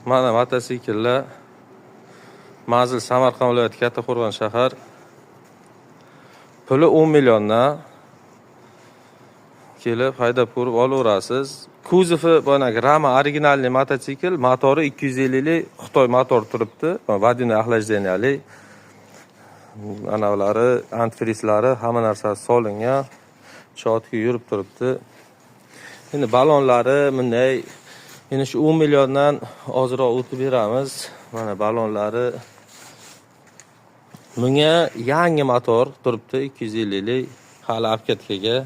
Mana mototsikllar Mazil Samarqand viloyati Kattaqo'rg'on shahar. Puli 10 milliondan kelib haydab ko'rib olaverasiz. Kuzovi bunaqangi Rama originalniy mototsikl, motori 250 lik Xitoy motor turibdi. Vodiniy охлаждениялик. Anavlari, antifrizlari, hamma narsasi solingan. Chotga yurib turibdi. Endi balonlari bunday. Endi shu 10 milliondan ozroq o'tib beramiz. Mana balonlari. Bunga yangi motor turibdi, 250 lik, hali apkatkaga.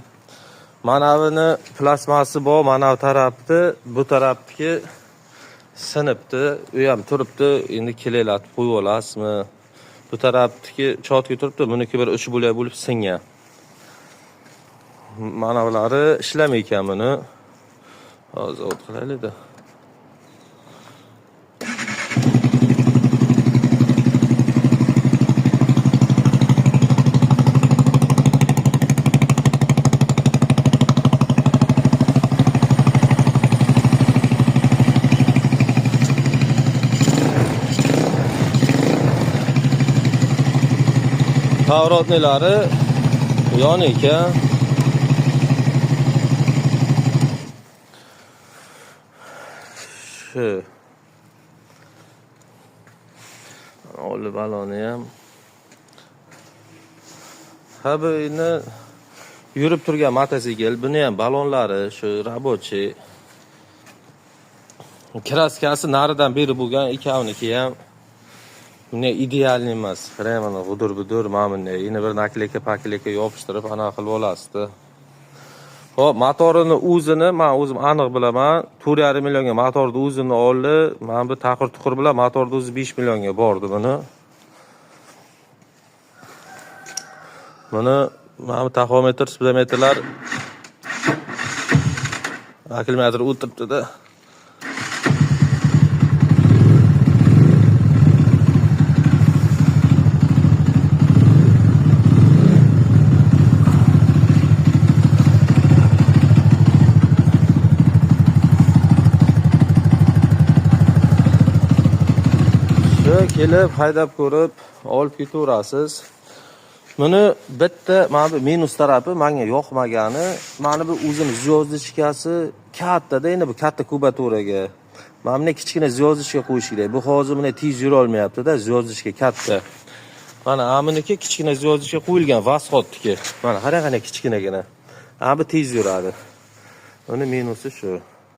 Manavini plasmasi bor, manav tarafni, bu tarafdagi sinibdi, u ham turibdi. Endi kelaklatib qo'yib olasizmi? Bu tarafdagi chotga turibdi, buniki bir uch bo'lak bo'lib singan. Manavlari ishlamay ekan buni. Hozir o't qilaylik-da. Tavrotnilari yon ekan. Shu old baloni ham. Ha bu endi yurib turgan mototsikl, buni ham balonlari shu рабочий. Kraskasi naridan beri bo'lgan, ikkovniki ham bunga idealni emas. Qarang mana g'udur-budur mana bunday. Yana bir nakleyka yopishtirib ana qilib olasizda. Hop, motorini o'zini men o'zim aniq bilaman. 4,5 millionga motorni o'zini oldi. Men bu taqir-tuqir bilan motorni o'zi 5 millionga bordi buni. Buni mana bu taxometr, speedometrlar akkumulyator o'tiribdi-da. Kelib haydab ko'rib olib ketaverasiz. Buni bitta mana bu minus tarafi menga yoqmagani, mana bu o'zini zyozdishkasi katta-da, endi bu katta kubaturaga. Mana bunday kichkina zyozdishka qo'yish kerak. Bu hozir bunday tez yura olmayapti-da, zyozdishka katta. Mana buniki kichkina zyozdishka qo'yilgan Vasxotniki. Mana qarang, kichkinagina. Bu tez yuradi. Uni minusi shu.